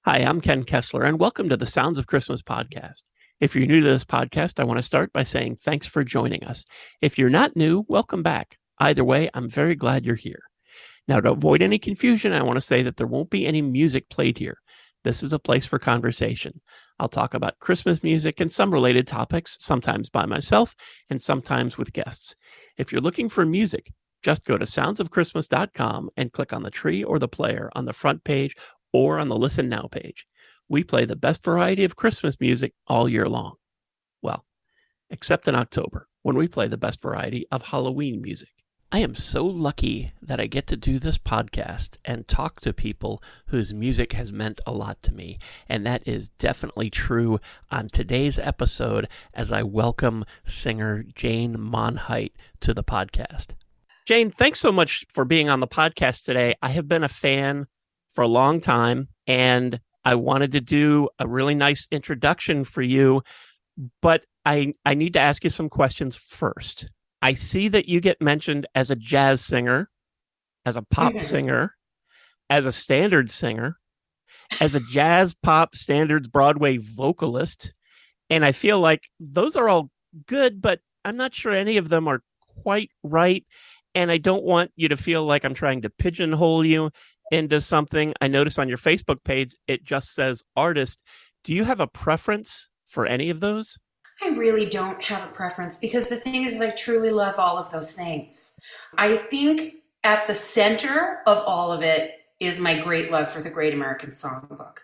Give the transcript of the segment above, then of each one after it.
Hi, I'm Ken Kessler, and welcome to the Sounds of Christmas podcast. If you're new to this podcast, I want to start by saying thanks for joining us. If you're not new, welcome back. Either way, I'm very glad you're here. Now, to avoid any confusion, I want to say that there won't be any music played here. This is a place for conversation. I'll talk about Christmas music and some related topics, sometimes by myself and sometimes with guests. If you're looking for music, just go to soundsofchristmas.com and click on the tree or the player on the front page or on the Listen Now page. We play the best variety of Christmas music all year long. Well, except in October, when we play the best variety of Halloween music. I am so lucky that I get to do this podcast and talk to people whose music has meant a lot to me. And that is definitely true on today's episode as I welcome singer Jane Monheit to the podcast. Jane, thanks so much for being on the podcast today. I have been a fan for a long time, and I wanted to do a really nice introduction for you, but I need to ask you some questions first. I see that you get mentioned as a jazz singer, as a pop singer, as a standard singer, as a jazz pop standards Broadway vocalist. And I feel like those are all good, but I'm not sure any of them are quite right. And I don't want you to feel like I'm trying to pigeonhole you into something. I notice on your Facebook page, it just says artist. Do you have a preference for any of those? I really don't have a preference because the thing is, I truly love all of those things. I think at the center of all of it is my great love for the Great American Songbook.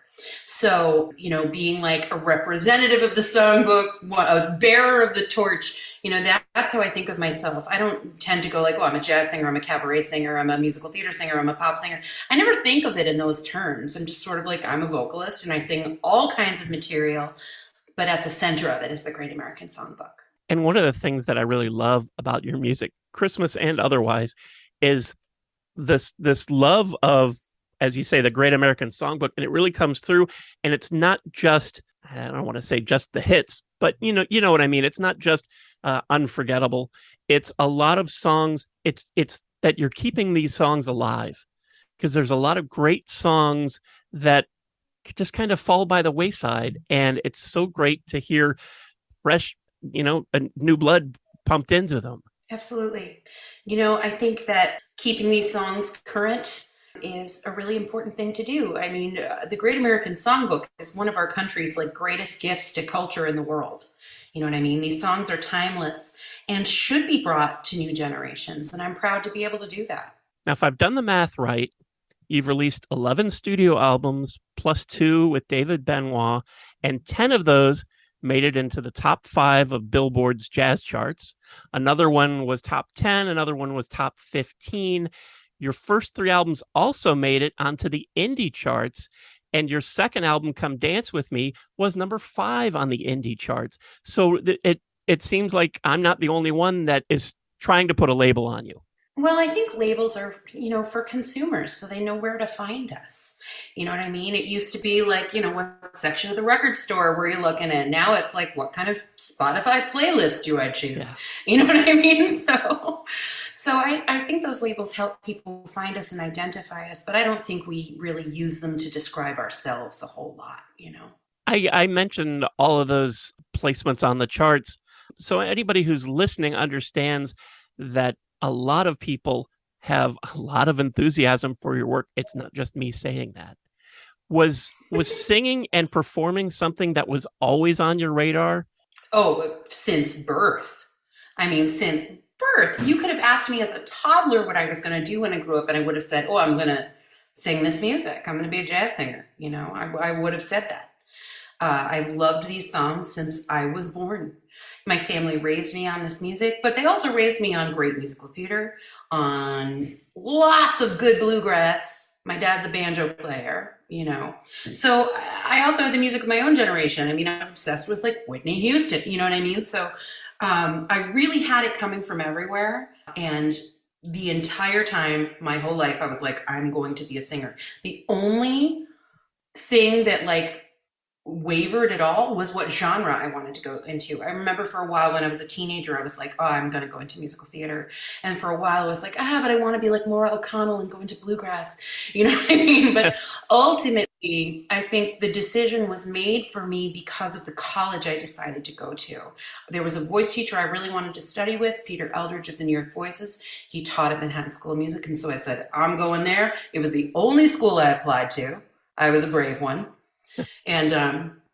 So, being like a representative of the songbook, a bearer of the torch, that's how I think of myself. I don't tend to go like, oh, I'm a jazz singer, I'm a cabaret singer, I'm a musical theater singer, I'm a pop singer. I never think of it in those terms. I'm just sort of like, I'm a vocalist and I sing all kinds of material, but at the center of it is the Great American Songbook. And one of the things that I really love about your music, Christmas and otherwise, is this love of, as you say, the Great American Songbook, and it really comes through. And it's not just, I don't want to say just the hits, but you know what I mean. It's not just unforgettable. It's a lot of songs. It's that you're keeping these songs alive, because there's a lot of great songs that just kind of fall by the wayside, and it's so great to hear fresh, a new blood pumped into them. Absolutely. I think that keeping these songs current is a really important thing to do. I mean, the Great American Songbook is one of our country's greatest gifts to culture in the world. You know what I mean? These songs are timeless and should be brought to new generations, and I'm proud to be able to do that. Now, if I've done the math right, you've released 11 studio albums plus 2 with David Benoit, and 10 of those made it into the top 5 of Billboard's jazz charts. Another one was top 10, another one was top 15. Your first 3 albums also made it onto the indie charts, and your second album, Come Dance With Me, was number 5 on the indie charts. So it seems like I'm not the only one that is trying to put a label on you. Well, I think labels are, for consumers, so they know where to find us. You know what I mean? It used to be like, what section of the record store were you looking at? Now it's like, what kind of Spotify playlist do I choose? Yeah. You know what I mean? So I think those labels help people find us and identify us, but I don't think we really use them to describe ourselves a whole lot. I mentioned all of those placements on the charts, so anybody who's listening understands that a lot of people have a lot of enthusiasm for your work. It's not just me saying that. Was singing and performing something that was always on your radar? Oh, since birth. I mean, since birth. You could have asked me as a toddler what I was going to do when I grew up, and I would have said, oh, I'm going to sing this music. I'm going to be a jazz singer. I would have said that. I've loved these songs since I was born. My family raised me on this music, but they also raised me on great musical theater, on lots of good bluegrass. My dad's a banjo player, So I also had the music of my own generation. I mean, I was obsessed with Whitney Houston, you know what I mean? So I really had it coming from everywhere. And the entire time, my whole life, I was like, I'm going to be a singer. The only thing that wavered at all was what genre I wanted to go into. I remember for a while when I was a teenager, I was like, oh, I'm going to go into musical theater. And for a while, I was like, but I want to be like Maura O'Connell and go into bluegrass. You know what I mean? But ultimately, I think the decision was made for me because of the college I decided to go to. There was a voice teacher I really wanted to study with, Peter Eldridge of the New York Voices. He taught at Manhattan School of Music. And so I said, I'm going there. It was the only school I applied to. I was a brave one. And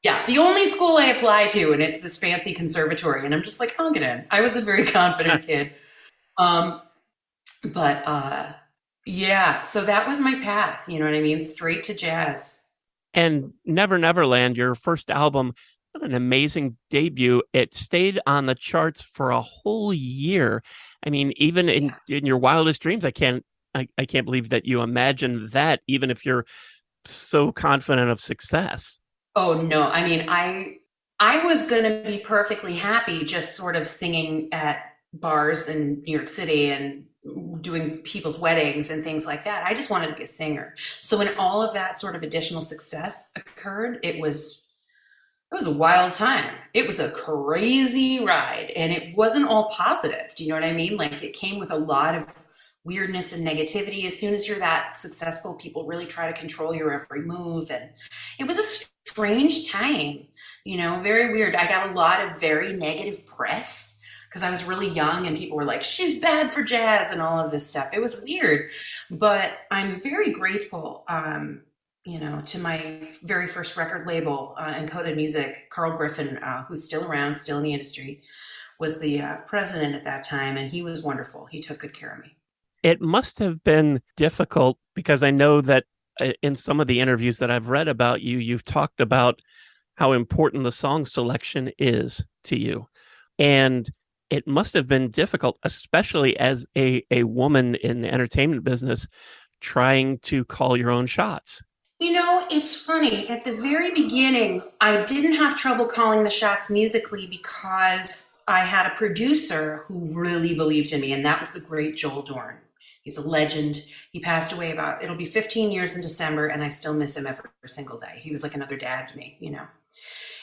yeah, the only school I applied to, and it's this fancy conservatory, and I'm just like, I'll get in. I was a very confident kid. But yeah, so that was my path, you know what I mean? Straight to jazz. And Never Never Land, your first album, an amazing debut. It stayed on the charts for a whole year. I mean, even in your wildest dreams, I can't believe that you imagined that, even if you're so confident of success. Oh no, I mean, I was going to be perfectly happy just sort of singing at bars in New York City and doing people's weddings and things like that. I just wanted to be a singer. So when all of that sort of additional success occurred, it was a wild time. It was a crazy ride, and it wasn't all positive. Do you know what I mean? Like, it came with a lot of weirdness and negativity. As soon as you're that successful, people really try to control your every move. And it was a strange time, you know, very weird. I got a lot of very negative press because I was really young and people were like, she's bad for jazz and all of this stuff. It was weird, but I'm very grateful, you know, to my very first record label, Encoded Music. Carl Griffin, who's still around, still in the industry, was the president at that time, and he was wonderful. He took good care of me. It must have been difficult because I know that in some of the interviews that I've read about you, you've talked about how important the song selection is to you. And it must have been difficult, especially as a woman in the entertainment business, trying to call your own shots. You know, it's funny. At the very beginning, I didn't have trouble calling the shots musically because I had a producer who really believed in me, and that was the great Joel Dorn. He's a legend. He passed away it'll be 15 years in December, and I still miss him every single day. He was like another dad to me, you know.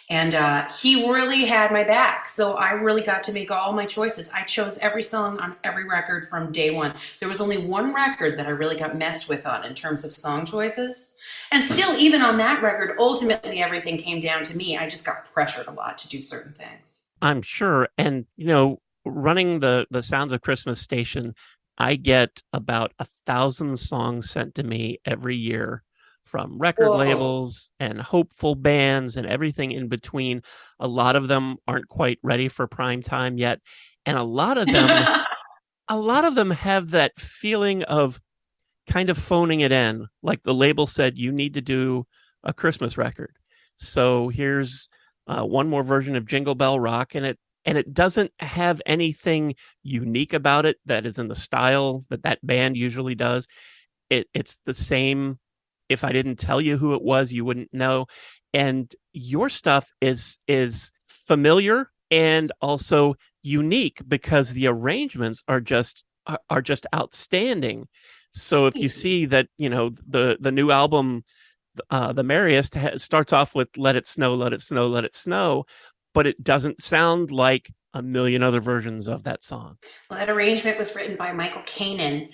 And he really had my back. So I really got to make all my choices. I chose every song on every record from day one. There was only one record that I really got messed with on in terms of song choices. And still, even on that record, ultimately everything came down to me. I just got pressured a lot to do certain things. I'm sure. And, you know, running the Sounds of Christmas station, I get about 1,000 songs sent to me every year from record Whoa. labels and hopeful bands and everything in between. A lot of them aren't quite ready for prime time yet. And a lot of them have that feeling of kind of phoning it in. Like the label said, you need to do a Christmas record. So here's one more version of Jingle Bell Rock. And it doesn't have anything unique about it that is in the style that band usually does. It's the same. If I didn't tell you who it was, you wouldn't know. And your stuff is familiar and also unique because the arrangements are just outstanding. So if you see that, you know, the new album, the Merriest, starts off with "Let It Snow, Let It Snow, Let It Snow," but it doesn't sound like a million other versions of that song. Well, that arrangement was written by Michael Kanan,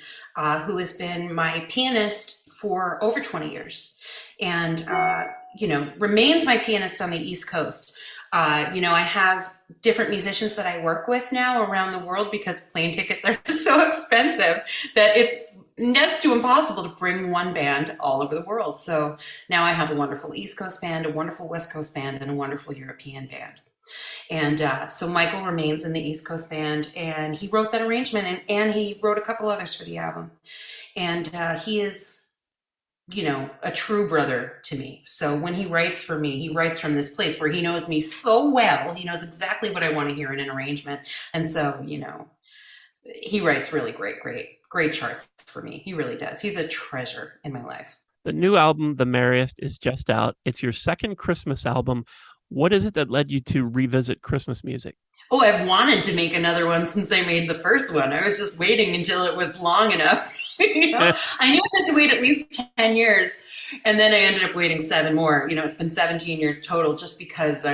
who has been my pianist for over 20 years and, you know, remains my pianist on the East Coast. You know, I have different musicians that I work with now around the world because plane tickets are so expensive that it's next to impossible to bring one band all over the world. So now I have a wonderful East Coast band, a wonderful West Coast band, and a wonderful European band. And so Michael remains in the East Coast band, and he wrote that arrangement, and he wrote a couple others for the album. And he is, you know, a true brother to me. So when he writes for me, he writes from this place where he knows me so well. He knows exactly what I want to hear in an arrangement. And so, you know, he writes really great charts for me. He really does. He's a treasure in my life. The new album, The Merriest, is just out. It's your second Christmas album. What is it that led you to revisit Christmas music? Oh, I've wanted to make another one since I made the first one. I was just waiting until it was long enough. You know, I knew I had to wait at least 10 years And then I ended up waiting 7 more. It's been 17 years total just because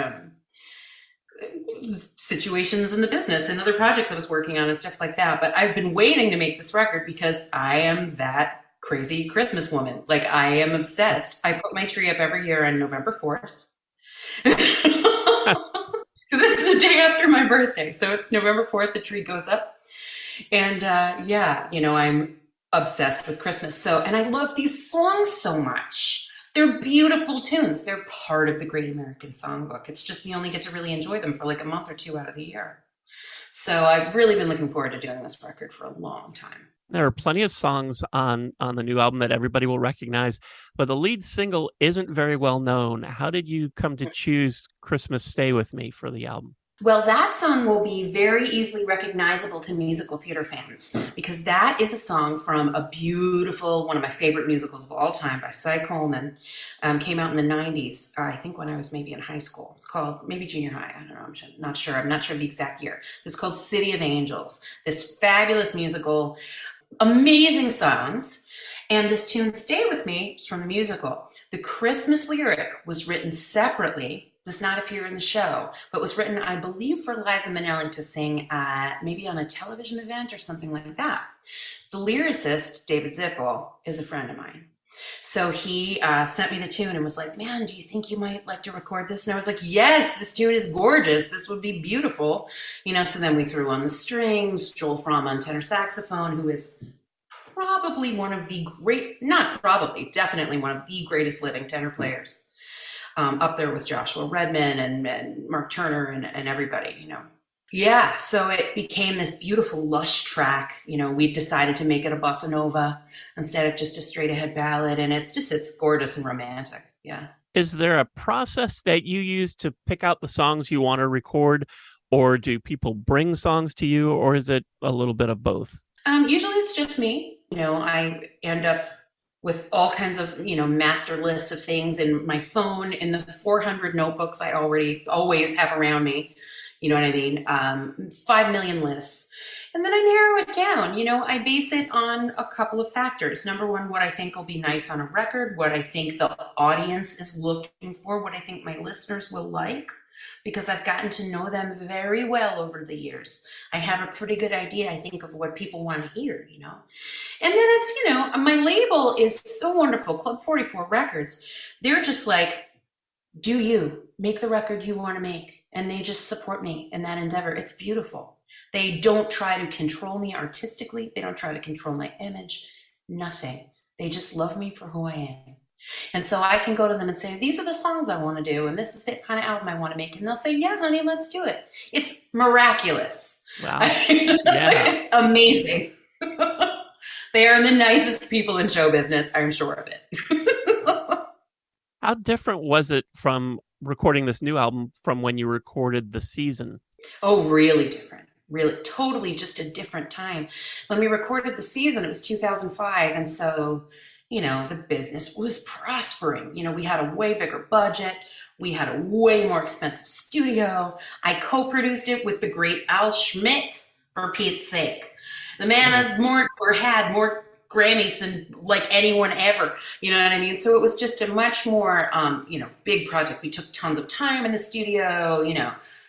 situations in the business and other projects I was working on and stuff like that. But I've been waiting to make this record because I am that crazy Christmas woman. Like, I am obsessed. I put my tree up every year on November 4th. This is the day after my birthday. So it's November 4th, the tree goes up. And I'm obsessed with Christmas. And I love these songs so much. They're beautiful tunes. They're part of the Great American Songbook. It's just we only get to really enjoy them for like a month or two out of the year. So I've really been looking forward to doing this record for a long time. There are plenty of songs on the new album that everybody will recognize, but the lead single isn't very well known. How did you come to choose Christmas Stay With Me for the album? Well, that song will be very easily recognizable to musical theater fans because that is a song from a beautiful, one of my favorite musicals of all time by Cy Coleman. Came out in the 90s, I think when I was maybe in high school. It's called, maybe junior high, I don't know, I'm not sure. I'm not sure the exact year. It's called City of Angels, this fabulous musical, amazing songs. And this tune, Stay With Me, is from the musical. The Christmas lyric was written separately, does not appear in the show, but was written, I believe, for Liza Minnelli to sing maybe on a television event or something like that. The lyricist, David Zippel, is a friend of mine. So he sent me the tune and was like, man, do you think you might like to record this? And I was like, yes, this tune is gorgeous. This would be beautiful. So then we threw on the strings, Joel Fromm on tenor saxophone, who is probably definitely one of the greatest living tenor players. Up there with Joshua Redman and Mark Turner and everybody, Yeah, so it became this beautiful, lush track. We decided to make it a bossa nova instead of just a straight ahead ballad. And it's gorgeous and romantic. Yeah. Is there a process that you use to pick out the songs you want to record, or do people bring songs to you, or is it a little bit of both? Usually it's just me. I end up with all kinds of, master lists of things in my phone, in the 400 notebooks I always have around me. You know what I mean? 5 million lists. And then I narrow it down. I base it on a couple of factors. Number one, what I think will be nice on a record, what I think the audience is looking for, what I think my listeners will like, because I've gotten to know them very well over the years. I have a pretty good idea, I think, of what people want to hear, And then it's, my label is so wonderful, Club 44 Records. They're just like, do you make the record you want to make? And they just support me in that endeavor. It's beautiful. They don't try to control me artistically. They don't try to control my image, nothing. They just love me for who I am. And so I can go to them and say, these are the songs I want to do, and this is the kind of album I want to make. And they'll say, yeah, honey, let's do it. It's miraculous. Wow. Yeah. It's amazing. They are the nicest people in show business, I'm sure of it. How different was it from recording this new album from when you recorded The Season? Oh, really different. Really, totally just a different time. When we recorded The Season, it was 2005. And so, the business was prospering. We had a way bigger budget. We had a way more expensive studio. I co-produced it with the great Al Schmidt, for Pete's sake. The man had more Grammys than like anyone ever. You know what I mean? So it was just a much more, big project. We took tons of time in the studio,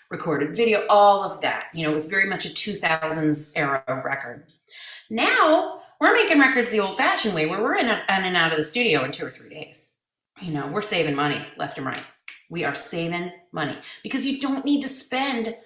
recorded video, all of that. It was very much a 2000s era record. Now we're making records the old-fashioned way, where we're in and out of the studio in 2 or 3 days. We're saving money left and right. We are saving money because you don't need to spend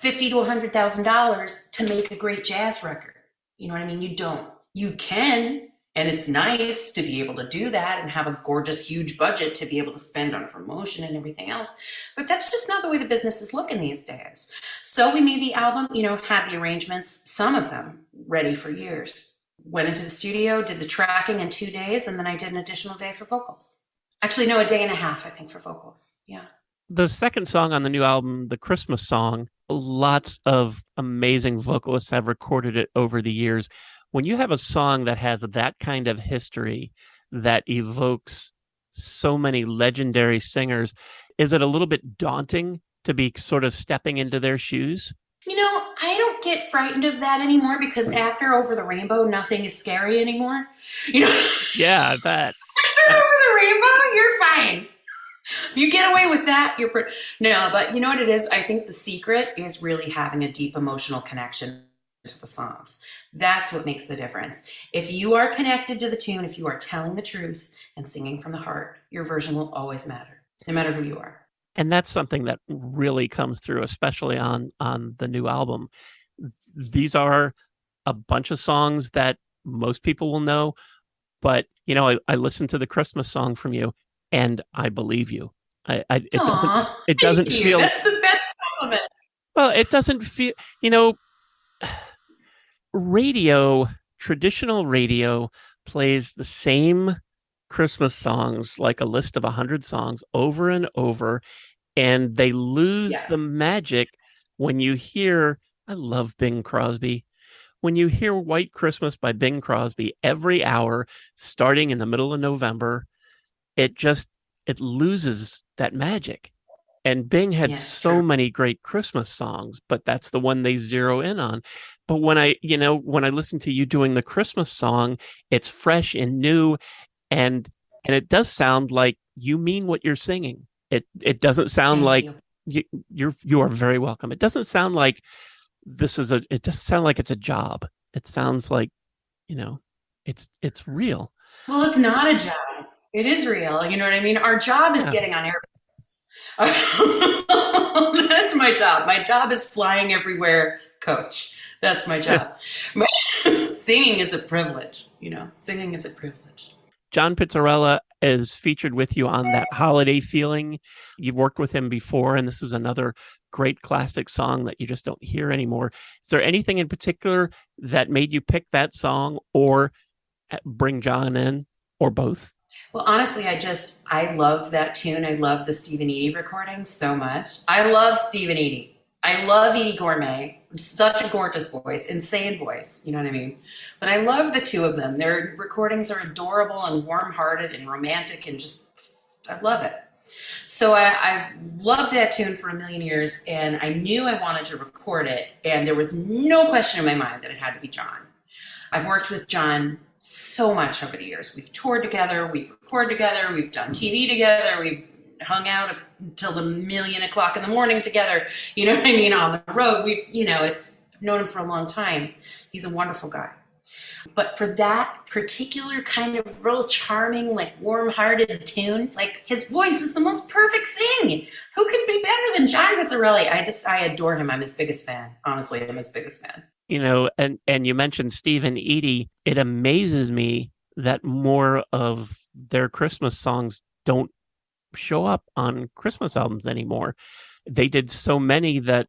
$50,000 to $100,000 to make a great jazz record. You know what I mean? You don't. You can, and it's nice to be able to do that and have a gorgeous, huge budget to be able to spend on promotion and everything else. But that's just not the way the business is looking these days. So we made the album, had the arrangements, some of them ready for years. Went into the studio, did the tracking in 2 days, and then I did an additional day for vocals. Actually, no, a day and a half, I think, for vocals. Yeah. The second song on the new album, the Christmas song, lots of amazing vocalists have recorded it over the years. When you have a song that has that kind of history that evokes so many legendary singers, is it a little bit daunting to be sort of stepping into their shoes? I don't get frightened of that anymore because after Over the Rainbow, nothing is scary anymore. Yeah, I bet. rainbow, you're fine. If you get away with that, no. But you know what it is? I think the secret is really having a deep emotional connection to the songs. That's what makes the difference. If you are connected to the tune, if you are telling the truth and singing from the heart, your version will always matter, no matter who you are. And that's something that really comes through, especially on the new album. These are a bunch of songs that most people will know, but I listened to the Christmas song from you, and I believe you. It doesn't Aw, it thank doesn't you. feel That's the best compliment. well. It doesn't feel radio, traditional radio plays the same Christmas songs, like a list of 100 songs over and over, and they lose Yeah. the magic when you hear, I love Bing Crosby. When you hear White Christmas by Bing Crosby every hour, starting in the middle of November, it loses that magic. And Bing had Yes, so true. many great Christmas songs, but that's the one they zero in on. But when I listen to you doing the Christmas song, it's fresh and new, and it does sound like you mean what you're singing. It doesn't sound Thank like you. you are very welcome. It doesn't sound like it doesn't sound like it's a job. It sounds like, you know, it's real. Well, it's not a job. It is real. You know what I mean? Our job is Yeah. getting on airplanes. That's my job. My job is flying everywhere, coach. That's my job. My, singing is a privilege. Singing is a privilege. John Pizzarella is featured with you on that holiday feeling. You've worked with him before, and this is another great classic song that you just don't hear anymore. Is there anything in particular that made you pick that song or bring John in, or both? Well, honestly, I love that tune. I love the Stephen Eady recording so much. I love Stephen Eady. I love Edie Gourmet. Such a gorgeous voice, insane voice. You know what I mean? But I love the two of them. Their recordings are adorable and warm-hearted and romantic, and I love it. So I loved that tune for a million years, and I knew I wanted to record it, and there was no question in my mind that it had to be John. I've worked with John so much over the years. We've toured together, we've recorded together, we've done TV together, we've hung out until the million o'clock in the morning together. You know what I mean? On the road, I've known him for a long time. He's a wonderful guy. But for that particular kind of real charming, like warm-hearted tune, like his voice is the most perfect thing. Who could be better than John Pizzarelli? I adore him. I'm his biggest fan. Honestly, I'm his biggest fan. And you mentioned Stephen Eady. It amazes me that more of their Christmas songs don't show up on Christmas albums anymore. They did so many that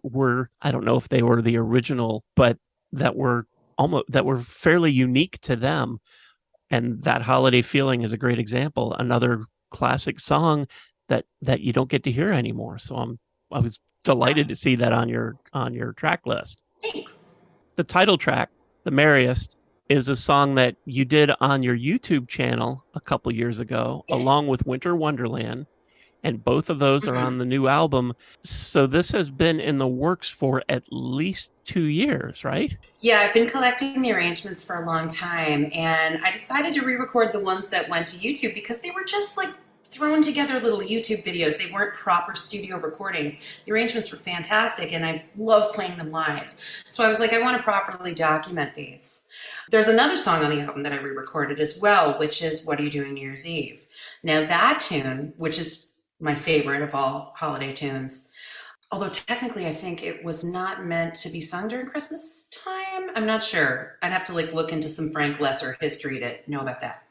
were, I don't know if they were the original, but that were fairly unique to them. And that holiday feeling is a great example. Another classic song that you don't get to hear anymore. So I was delighted to see that on your track list. Thanks. The title track, The Merriest, is a song that you did on your YouTube channel a couple years ago, along Yes. with Winter Wonderland, and both of those are on the new album. So this has been in the works for at least 2 years, right? Yeah, I've been collecting the arrangements for a long time, and I decided to re-record the ones that went to YouTube because they were just like thrown together little YouTube videos. They weren't proper studio recordings. The arrangements were fantastic, and I love playing them live. So I was like, I want to properly document these. There's another song on the album that I re-recorded as well, which is What Are You Doing New Year's Eve? Now that tune, which is my favorite of all holiday tunes, although technically I think it was not meant to be sung during Christmas time. I'm not sure. I'd have to look into some Frank Lesser history to know about that.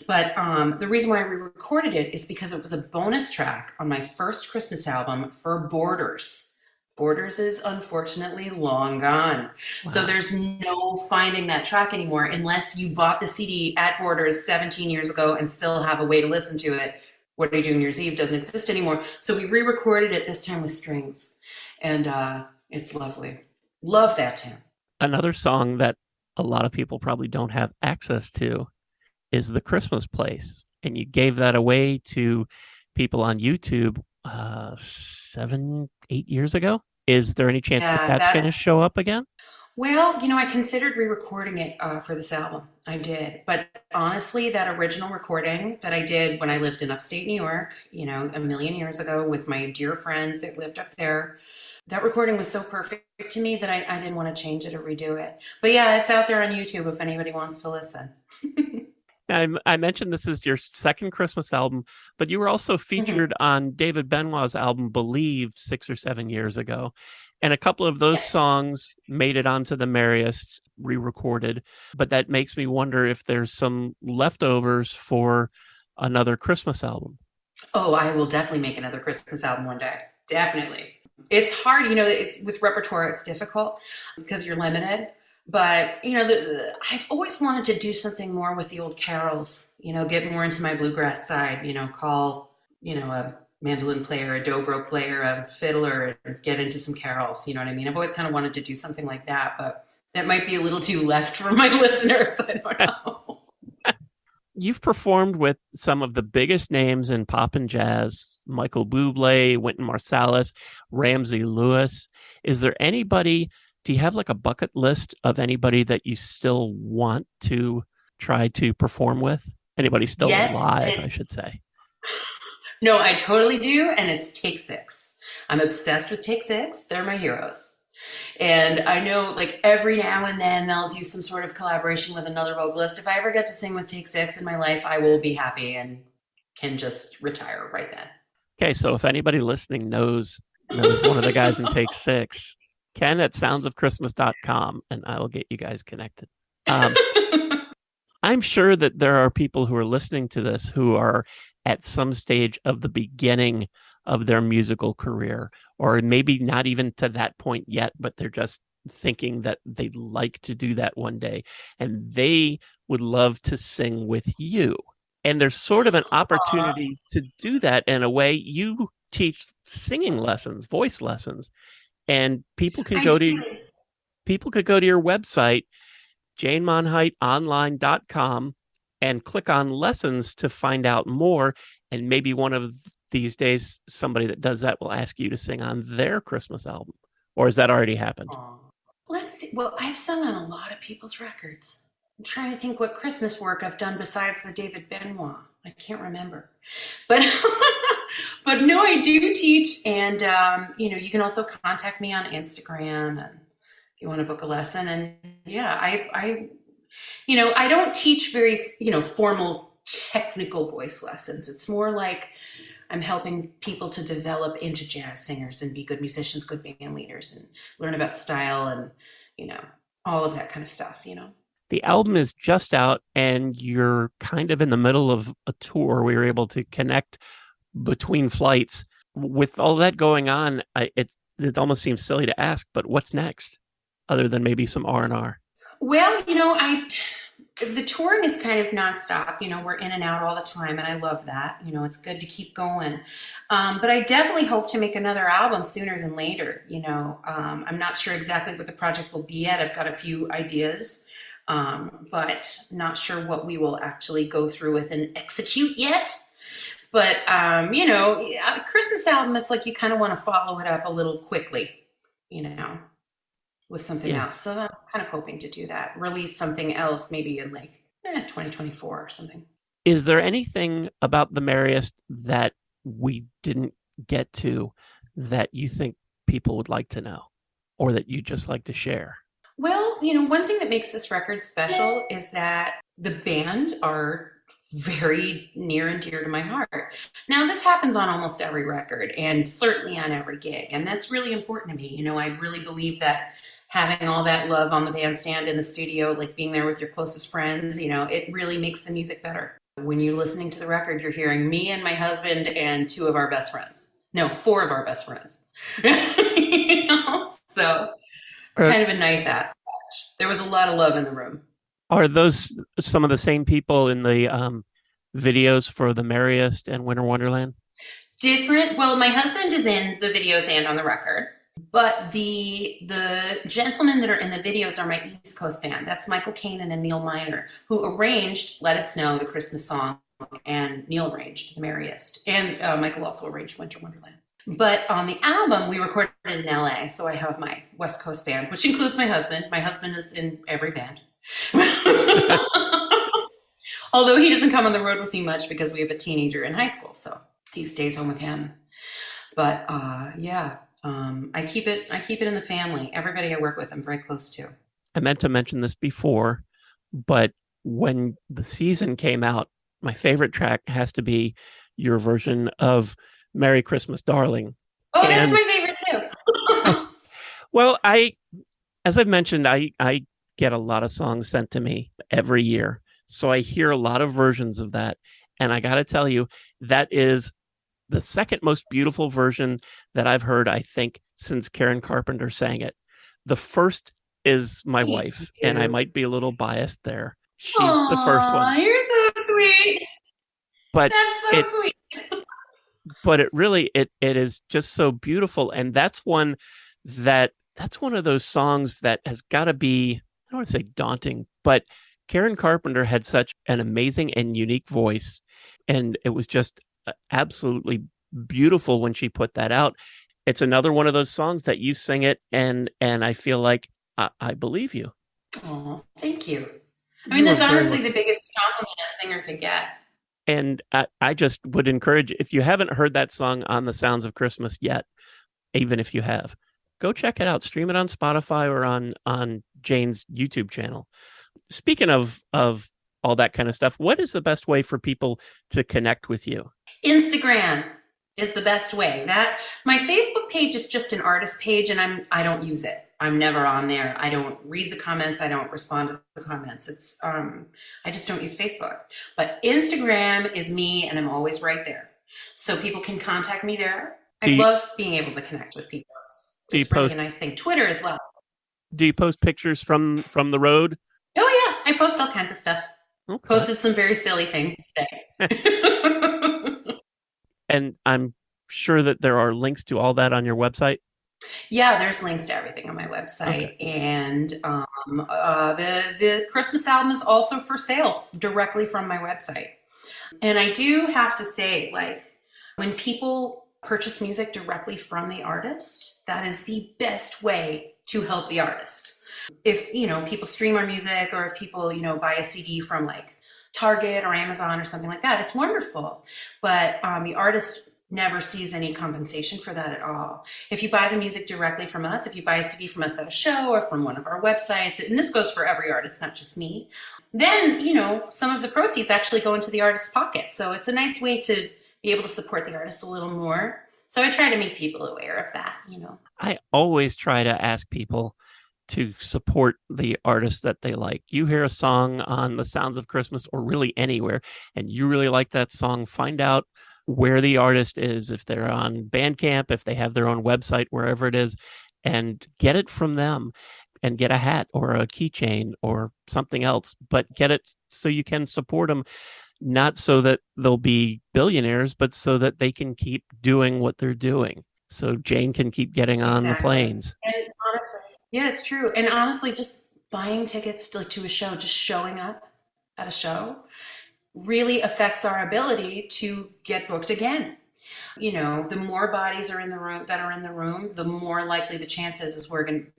But the reason why I re-recorded it is because it was a bonus track on my first Christmas album for Borders. Borders is unfortunately long gone. Wow. So there's no finding that track anymore unless you bought the CD at Borders 17 years ago and still have a way to listen to it. What Are You Doing New Year's Eve doesn't exist anymore. So we re-recorded it this time with strings. And it's lovely. Love that tune. Another song that a lot of people probably don't have access to is The Christmas Place. And you gave that away to people on YouTube 7, 8 years ago. Is there any chance that that's going to show up again? Well, I considered re-recording it for this album. I did, but honestly, that original recording that I did when I lived in upstate New York, a million years ago with my dear friends that lived up there, that recording was so perfect to me that I didn't want to change it or redo it. But yeah, it's out there on YouTube if anybody wants to listen. I mentioned this is your second Christmas album, but you were also Mhm. featured on David Benoit's album Believe 6 or 7 years ago. And a couple of those Yes. songs made it onto the Merriest re-recorded. But that makes me wonder if there's some leftovers for another Christmas album. Oh, I will definitely make another Christmas album one day. Definitely. It's hard, it's with repertoire, it's difficult because you're limited. But, I've always wanted to do something more with the old carols, get more into my bluegrass side, call, a mandolin player, a dobro player, a fiddler, and get into some carols. You know what I mean? I've always kind of wanted to do something like that, but that might be a little too left for my listeners. I don't know. You've performed with some of the biggest names in pop and jazz: Michael Bublé, Wynton Marsalis, Ramsey Lewis. Is there anybody, do you have like a bucket list of anybody that you still want to try to perform with? Anybody still Yes, alive, I should say. no, I totally do, and it's Take Six. I'm obsessed with Take Six. They're my heroes. And I know, like, every now and then they'll do some sort of collaboration with another vocalist. If I ever get to sing with Take Six in my life, I will be happy and can just retire right Okay, so if anybody listening knows one of the guys in Take Six, Ken at soundsofchristmas.com, and I will get you guys connected. then. I'm sure that there are people who are listening to this who are at some stage of the beginning of their musical career, or maybe not even to that point yet, but they're just thinking that they'd like to do that one day. And they would love to sing with you. And there's sort of an opportunity to do that in a way. You teach singing lessons, voice lessons, and I do. people could go to your website, janemonheitonline.com, and click on lessons to find out more. And maybe one of these days, somebody that does that will ask you to sing on their Christmas album. Or has that already happened? Aw. Let's see. Well, I've sung on a lot of people's records. I'm trying to think what Christmas work I've done besides the David Benoit. I can't remember. But but no, I do teach, and you can also contact me on Instagram, and if you want to book a lesson. And yeah, I don't teach very formal technical voice lessons. It's more like I'm helping people to develop into jazz singers and be good musicians, good band leaders, and learn about style and you know all of that kind of stuff. The album is just out, and you're kind of in the middle of a tour. We were able to connect between flights. With all that going on, it almost seems silly to ask, but what's next, other than maybe some R&R? Well, I the touring is kind of nonstop. We're in and out all the time, and I love that. It's good to keep going. But I definitely hope to make another album sooner than later. I'm not sure exactly what the project will be yet. I've got a few ideas, but not sure what we will actually go through with and execute yet. But a Christmas album, it's like you kind of want to follow it up a little quickly, you know with something Yeah. else. So I'm kind of hoping to do that. Release something else maybe in like 2024 or something. Is there anything about the Merriest that we didn't get to that you think people would like to know, or that you just like to share? Well, one thing that makes this record special is that the band are very near and dear to my heart. Now, this happens on almost every record and certainly on every gig, and that's really important to me. I really believe that having all that love on the bandstand in the studio, like being there with your closest friends, it really makes the music better. When you're listening to the record, you're hearing me and my husband and two of our best friends. No, four of our best friends. So it's Are, kind of a nice aspect. There was a lot of love in the room. are those some of the same people in the videos for the Merriest and Winter Wonderland? Different. Well, my husband is in the videos and on the record, but the gentlemen that are in the videos are my East Coast band. That's Michael Kanan and Neil Miner, who arranged "Let It Snow," the Christmas song, and Neil arranged "The Merriest," and Michael also arranged "Winter Wonderland." But on the album, we recorded in LA, so I have my West Coast band, which includes my husband. My husband is in every band. Although he doesn't come on the road with me much because we have a teenager in high school, so he stays home with him. But yeah, I keep it in the family. Everybody I work with, I'm very close to. I meant to mention this before, but when the season came out, my favorite track has to be your version of Merry Christmas, Darling. Oh, that's my favorite too. Well, as I've mentioned, I get a lot of songs sent to me every year. So I hear a lot of versions of that. And I got to tell you, that is the second most beautiful version that I've heard, I think, since Karen Carpenter sang it. The first is my Thank wife, and I you. might be a little biased there. She's the first one. Aw, you're so sweet. But That's it so sweet. but it really it is just so beautiful. And that's one of those songs that has got to be, I don't want to say daunting, but Karen Carpenter had such an amazing and unique voice, and it was just absolutely beautiful when she put that out. It's another one of those songs that you sing it, and I feel like I believe you. Oh, thank you. I mean, You are that's very honestly welcome. the biggest compliment a singer could get. And I just would encourage, if you haven't heard that song on the Sounds of Christmas yet, even if you have, go check it out. Stream it on Spotify or on Jane's YouTube channel. Speaking of all that kind of stuff, what is the best way for people to connect with you? Instagram is the best way. That my Facebook page is just an artist page, and I don't use it. I'm never on there. I don't read the comments. I don't respond to the comments. It's I just don't use Facebook. But Instagram is me, and I'm always right there, so people can contact me there. Do I you love being able to connect with people. do you It's really a post nice thing. Twitter as well. pictures from the road? Oh yeah, I post all kinds of stuff. Okay. Posted some very silly things today. And I'm sure that there are links to all that on your website. Yeah, there's links to everything on my Okay. website, and the Christmas album is also for sale directly from my website. And I do have to say, like, when people purchase music directly from the artist, that is the best way to help the artist. If people stream our music, or if people buy a CD from like Target or Amazon or something like that, it's wonderful. But the artist never sees any compensation for that at all. If you buy the music directly from us, if you buy a CD from us at a show or from one of our websites, and this goes for every artist, not just me, then, some of the proceeds actually go into the artist's pocket. So it's a nice way to be able to support the artist a little more. So I try to make people aware of that. I always try to ask people to support the artists that they like. You hear a song on the Sounds of Christmas or really anywhere, and you really like that song, find out where the artist is, if they're on Bandcamp, if they have their own website, wherever it is, and get it from them, and get a hat or a keychain or something else, but get it so you can support them, not so that they'll be billionaires, but so that they can keep doing what they're doing. So Jane can keep getting on the Exactly. planes. And honestly, yeah, it's true. And honestly, just buying tickets to a show, just showing up at a show really affects our ability to get booked again. The more bodies are in the room the more likely the chances is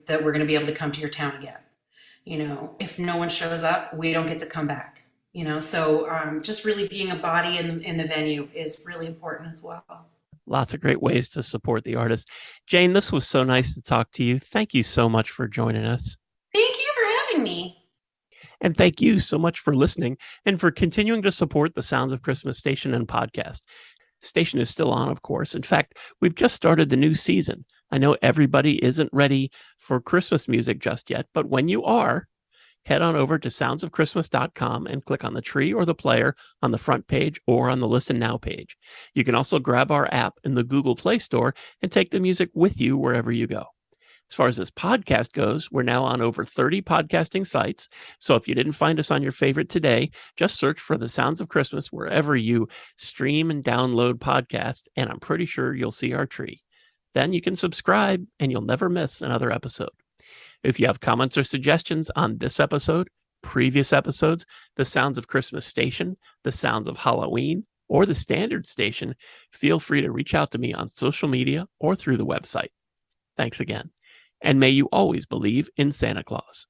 that we're going to be able to come to your town again. If no one shows up, we don't get to come back. So just really being a body in the venue is really important as well. Lots of great ways to support the artist. Jane, this was so nice to talk to you. Thank you so much for joining us. Thank you for having me. And thank you so much for listening and for continuing to support the Sounds of Christmas station and podcast. Station is still on, of course. In fact, we've just started the new season. I know everybody isn't ready for Christmas music just yet, but when you are, head on over to soundsofchristmas.com and click on the tree or the player on the front page or on the Listen Now page. You can also grab our app in the Google Play Store and take the music with you wherever you go. As far as this podcast goes, we're now on over 30 podcasting sites. So if you didn't find us on your favorite today, just search for the Sounds of Christmas wherever you stream and download podcasts, and I'm pretty sure you'll see our tree. Then you can subscribe and you'll never miss another episode. If you have comments or suggestions on this episode, previous episodes, the Sounds of Christmas station, the Sounds of Halloween, or the Standard station, feel free to reach out to me on social media or through the website. Thanks again. And may you always believe in Santa Claus.